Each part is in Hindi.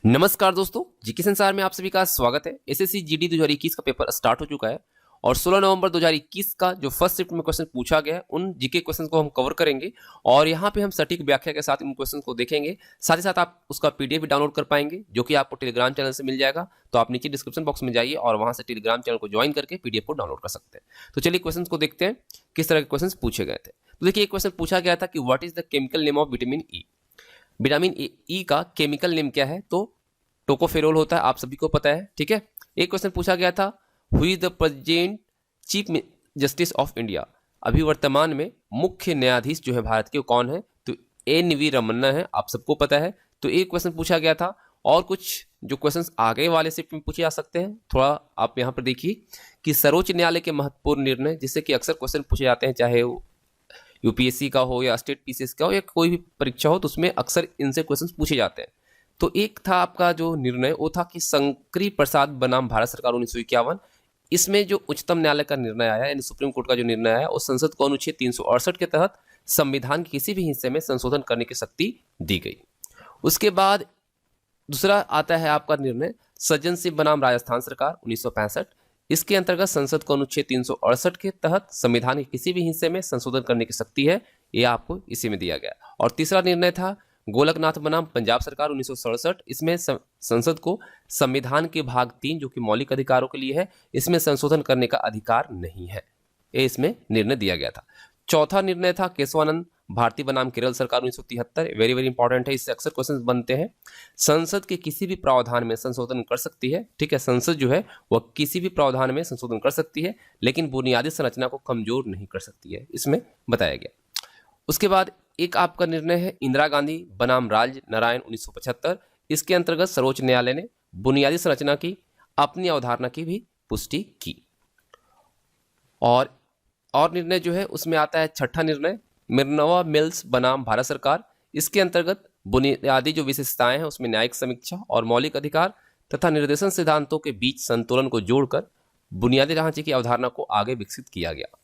नमस्कार दोस्तों, जीके संसार में आप सभी का स्वागत है। एसएससी जीडी 2021 का पेपर स्टार्ट हो चुका है और 16 नवंबर 2021 का जो फर्स्ट शिफ्ट में क्वेश्चन पूछा गया है उन जीके क्वेश्चन को हम कवर करेंगे और यहाँ पे हम सटीक व्याख्या के साथ इन क्वेश्चन को देखेंगे। साथ ही साथ आप उसका पीडीएफ भी डाउनलोड कर पाएंगे जो कि आपको टेलीग्राम चैनल से मिल जाएगा। तो आप नीचे डिस्क्रिप्शन बॉक्स में जाइए और वहां से टेलीग्राम चैनल को ज्वाइन करके पीडीएफ को डाउनलोड कर सकते हैं। तो चलिए क्वेश्चन को देखते हैं किस तरह के क्वेश्चन पूछे गए थे। तो देखिए एक क्वेश्चन पूछा गया था कि what is the chemical name of vitamin E. Vitamin E का केमिकल नेम क्या है? तो टोकोफेरोल होता है, आप सभी को पता है। ठीक है। एक क्वेश्चन पूछा गया था who is the present chief justice of India. अभी वर्तमान में मुख्य न्यायाधीश जो है भारत के कौन है? तो एन.वी. रमन्ना है, आप सबको पता है। तो एक क्वेश्चन पूछा गया था और कुछ जो क्वेश्चंस आगे वाले शिफ्ट में पूछे जा सकते हैं। थोड़ा आप यहाँ पर देखिए कि सर्वोच्च न्यायालय के महत्वपूर्ण निर्णय, जिससे कि अक्सर क्वेश्चन पूछे जाते हैं, चाहे वो यूपीएससी का हो या स्टेट पीसीएस का हो या कोई भी परीक्षा हो, तो उसमें अक्सर इनसे क्वेश्चन पूछे जाते हैं। तो एक था आपका जो निर्णय वो था कि शंकरी प्रसाद बनाम भारत सरकार 1951। इसमें जो उच्चतम न्यायालय का निर्णय आया यानी सुप्रीम कोर्ट का जो निर्णय आया वो संसद को अनुच्छेद 368 के तहत संविधान के किसी भी हिस्से में संशोधन करने की शक्ति दी गई। उसके बाद दूसरा आता है आपका निर्णय सज्जन सिंह बनाम राजस्थान सरकार 1965। इसके अंतर्गत संसद को अनुच्छेद 368 के तहत संविधान के किसी भी हिस्से में संशोधन करने की शक्ति है, ये आपको इसी में दिया गया। और तीसरा निर्णय था गोलकनाथ बनाम पंजाब सरकार 1967। इसमें संसद को संविधान के भाग 3 जो कि मौलिक अधिकारों के लिए है, इसमें संशोधन करने का अधिकार नहीं है, ये इसमें निर्णय दिया गया था। चौथा निर्णय था केशवानंद भारती बनाम केरल सरकार 1973। वेरी वेरी इंपॉर्टेंट है, इससे अक्सर क्वेश्चन बनते हैं। संसद के किसी भी प्रावधान में संशोधन कर सकती है। ठीक है, संसद जो है वह किसी भी प्रावधान में संशोधन कर सकती है लेकिन बुनियादी संरचना को कमजोर नहीं कर सकती है, इसमें बताया गया। उसके बाद एक आपका निर्णय है इंदिरा गांधी बनाम राज नारायण 1975। इसके अंतर्गत सर्वोच्च न्यायालय ने बुनियादी संरचना की अपनी अवधारणा की भी पुष्टि की। और निर्णय जो है उसमें आता है छठा निर्णय मिर्नवा मिल्स बनाम भारत सरकार। इसके अंतर्गत बुनियादी जो विशेषताएं हैं उसमें न्यायिक समीक्षा और मौलिक अधिकार तथा निर्देशन सिद्धांतों के बीच संतुलन को जोड़कर बुनियादी ढांचे की अवधारणा को आगे विकसित किया गया।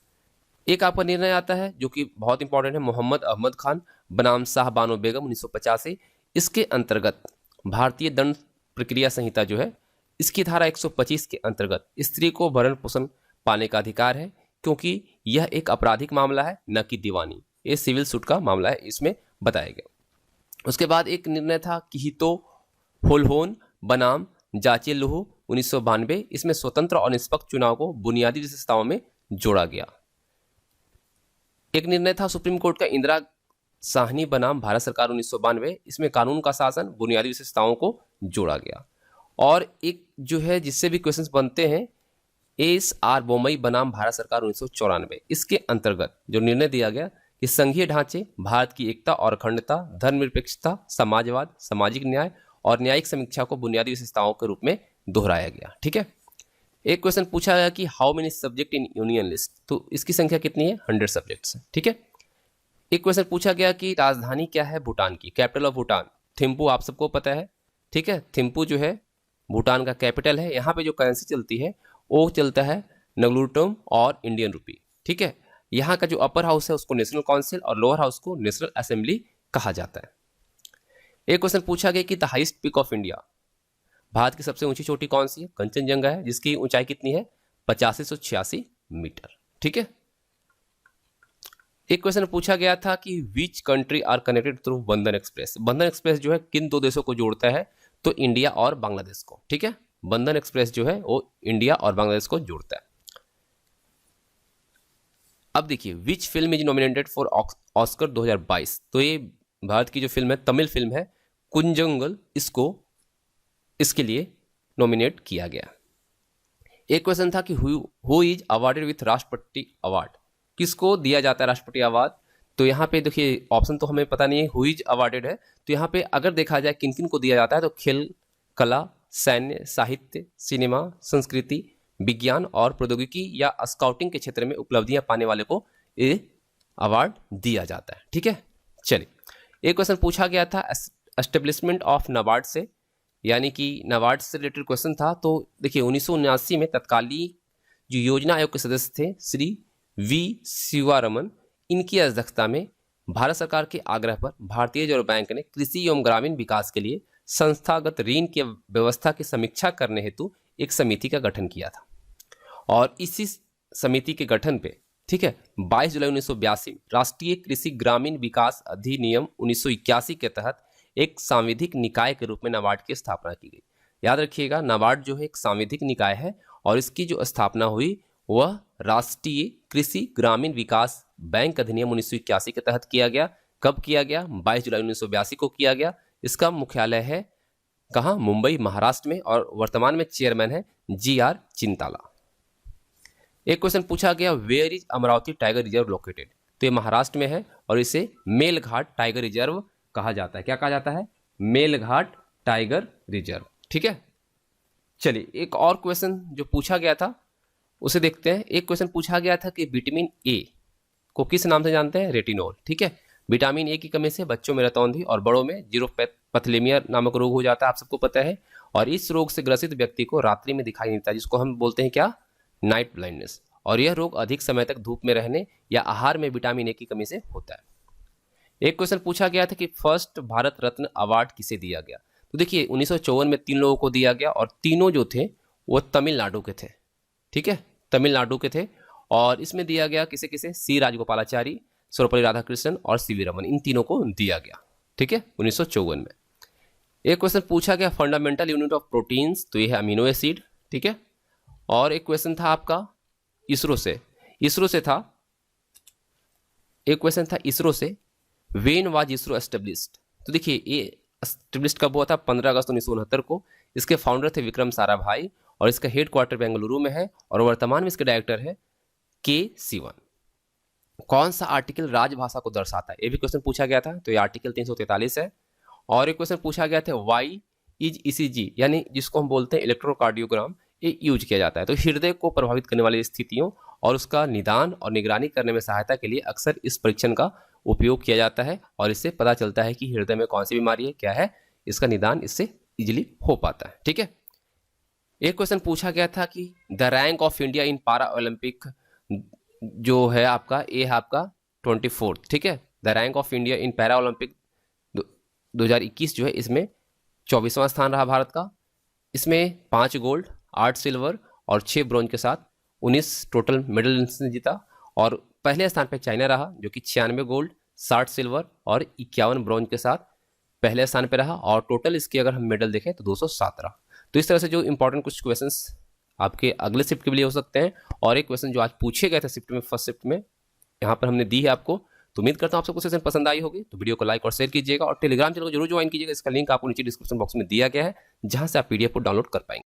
एक आपका निर्णय आता है जो कि बहुत इंपॉर्टेंट है मोहम्मद अहमद खान बनाम शाह बानो बेगम 1985। इसके अंतर्गत भारतीय दंड प्रक्रिया संहिता जो है इसकी धारा 125 के अंतर्गत स्त्री को भरण पोषण पाने का अधिकार है, क्योंकि यह एक आपराधिक मामला है न कि दीवानी, ये सिविल सूट का मामला है, इसमें बताया गया। उसके बाद एक निर्णय था किहितो होल्होन बनाम जाचे लुहु 1992। इसमें स्वतंत्र और निष्पक्ष चुनाव को बुनियादी विशेषताओं में जोड़ा गया। एक निर्णय था सुप्रीम कोर्ट का इंदिरा साहनी बनाम भारत सरकार 1992। इसमें कानून का शासन बुनियादी विशेषताओं को जोड़ा गया। और एक जो है जिससे भी क्वेश्चंस बनते हैं एस.आर. बोमई बनाम भारत सरकार 1994। इसके अंतर्गत जो निर्णय दिया गया कि संघीय ढांचे भारत की एकता और अखंडता, धर्मनिरपेक्षता, समाजवाद, सामाजिक न्याय और न्यायिक समीक्षा को बुनियादी विशेषताओं के रूप में दोहराया गया। ठीक है। एक क्वेश्चन पूछा गया कि how many subject in union list, तो इसकी संख्या कितनी है? 100 सब्जेक्ट्स है। ठीक है। एक क्वेश्चन पूछा गया कि राजधानी क्या है भूटान की, कैपिटल ऑफ भूटान। थिम्पू आप सबको पता है। ठीक है, थिम्पू जो है भूटान का कैपिटल है। यहाँ पे जो करेंसी चलती है वो चलता है नगलुटोम और इंडियन रुपी। ठीक है। यहाँ का जो अपर हाउस है उसको नेशनल काउंसिल और लोअर हाउस को नेशनल असेंबली कहा जाता है। एक क्वेश्चन पूछा गया कि the highest peak of India, Bharat की सबसे ऊंची चोटी कौन सी है? कंचनजंगा है, जिसकी ऊंचाई कितनी है? 8586 मीटर। ठीक है। एक क्वेश्चन पूछा गया था कि which country are connected through Bandhan express. Bandhan express जो है किन दो देशों को जोड़ता है? तो इंडिया और बांग्लादेश को। ठीक है, बंधन एक्सप्रेस जो है वो इंडिया और बांग्लादेश को जोड़ता है। अब देखिए which film is nominated for Oscar 2022। तो ये भारत की जो फिल्म है, तमिल फिल्म है कुंजंगल, इसके लिए नॉमिनेट किया गया। एक क्वेश्चन था कि हु इज अवार्डेड विथ राष्ट्रपति अवार्ड, किसको दिया जाता है राष्ट्रपति अवार्ड? तो यहाँ पे देखिए ऑप्शन तो हमें पता नहीं है हु इज अवार्डेड है। तो यहाँ पे अगर देखा जाए किन किन को दिया जाता है तो खेल, कला, सैन्य, साहित्य, सिनेमा, संस्कृति, विज्ञान और प्रौद्योगिकी या स्काउटिंग के क्षेत्र में उपलब्धियां पाने वाले को ये अवार्ड दिया जाता है। ठीक है। चलिए एक क्वेश्चन पूछा गया था एस्टेब्लिशमेंट ऑफ नाबार्ड से, यानी कि नाबार्ड से रिलेटेड क्वेश्चन था। तो देखिए 1979 में तत्कालीन जो योजना आयोग के सदस्य थे श्री वी शिवारमन, इनकी अध्यक्षता में भारत सरकार के आग्रह पर भारतीय रिजर्व बैंक ने कृषि एवं ग्रामीण विकास के लिए संस्थागत ऋण की व्यवस्था की समीक्षा करने हेतु एक समिति का गठन किया था। और इसी समिति के गठन पे, ठीक है, 22 जुलाई 1982 में राष्ट्रीय कृषि ग्रामीण विकास अधिनियम 1981 के तहत एक सांविधिक निकाय के रूप में नाबार्ड की स्थापना की गई। याद रखिएगा, नाबार्ड जो है एक सांविधिक निकाय है और इसकी जो स्थापना हुई वह राष्ट्रीय कृषि ग्रामीण विकास बैंक अधिनियम 1981 के तहत किया गया। कब किया गया? 22 जुलाई 1982 को किया गया। इसका मुख्यालय है कहाँ? मुंबई, महाराष्ट्र में। और वर्तमान में चेयरमैन है GR चिंताला। एक क्वेश्चन पूछा गया, where is Amravati tiger reserve located? तो ये महाराष्ट्र में है और इसे मेलघाट टाइगर रिजर्व कहा जाता है। क्या कहा जाता है? Melghat tiger reserve. ठीक है, चलिए एक और क्वेश्चन जो पूछा गया था उसे देखते हैं। एक क्वेश्चन पूछा गया था कि विटामिन ए को किस नाम से जानते हैं? रेटिनॉल। ठीक है, विटामिन ए की कमी से बच्चों में रतौंधी और बड़ों में जीरोपैथीलेमिया नामक रोग हो जाता है, आप सबको पता है। और इस रोग से ग्रसित व्यक्ति को रात्रि में दिखाई नहीं देता, जिसको हम बोलते हैं क्या? Night blindness. और यह रोग अधिक समय तक धूप में रहने या आहार में विटामिन ए की कमी से होता है। एक क्वेश्चन पूछा गया था कि फर्स्ट भारत रत्न अवार्ड किसे दिया गया? तो देखिए 1954 में 3 लोगों को दिया गया और तीनों जो थे वो तमिलनाडु के थे। ठीक है, तमिलनाडु के थे। और इसमें दिया गया किसे किसे? सी राजगोपालाचारी, सर्वपल्ली राधाकृष्णन और सीवी रमन, इन तीनों को दिया गया। ठीक है, 1954 में। एक क्वेश्चन पूछा गया फंडामेंटल यूनिट ऑफ प्रोटीन्स, तो ये है अमीनो एसिड। ठीक है, और एक क्वेश्चन था आपका इसरो से था, एक क्वेश्चन था इसरो से, व्हेन वाज इसरो एस्टेब्लिश्ड? तो देखिए ये एस्टेब्लिश्ड कब हुआ था? 15 अगस्त 1969 को। इसके फाउंडर थे विक्रम साराभाई और इसका हेड क्वार्टर बेंगलुरु में है और वर्तमान में इसके डायरेक्टर है के सिवन। कौन सा आर्टिकल राजभाषा को दर्शाता है? ये भी क्वेश्चन पूछा गया था, तो ये आर्टिकल 343 है। और एक क्वेश्चन पूछा गया था वाई इज ECG, यानी जिसको हम बोलते हैं इलेक्ट्रोकार्डियोग्राम, ये यूज किया जाता है। तो हृदय को प्रभावित करने वाली स्थितियों और उसका निदान और निगरानी करने में सहायता के लिए अक्सर इस परीक्षण का उपयोग किया जाता है और इससे पता चलता है कि हृदय में कौन सी बीमारी है, क्या है, इसका निदान इससे इजिली हो पाता है। ठीक है, एक क्वेश्चन पूछा गया था कि the rank of India in पारा ओलंपिक जो है आपका, ये है आपका 24। ठीक है, the rank of India in para Olympic 2021 जो है इसमें 24वां स्थान रहा भारत का। इसमें 5 गोल्ड, 8 सिल्वर और 6 ब्रॉन्ज के साथ 19 टोटल मेडल ने जीता। और पहले स्थान पर चाइना रहा जो कि 96 गोल्ड, 60 सिल्वर और 51 ब्रॉन्ज के साथ पहले स्थान पर रहा। और टोटल इसके अगर हम मेडल देखें तो 207 रहा। तो इस तरह से जो इंपॉर्टेंट कुछ क्वेश्चंस आपके अगले शिफ्ट के लिए हो सकते हैं। और एक क्वेश्चन जो आज पूछे गए थे शिफ्ट में, फर्स्ट शिफ्ट में, यहाँ पर हमने दी है आपको। तो उम्मीद करता हूँ आप सबको सेशन पसंद आई होगी। तो वीडियो को लाइक और शेयर कीजिएगा और टेलीग्राम चैनल को जरूर ज्वाइन कीजिएगा। इसका लिंक आपको नीचे डिस्क्रिप्शन बॉक्स में दिया गया है, जहाँ से आप PDF को डाउनलोड कर पाएंगे।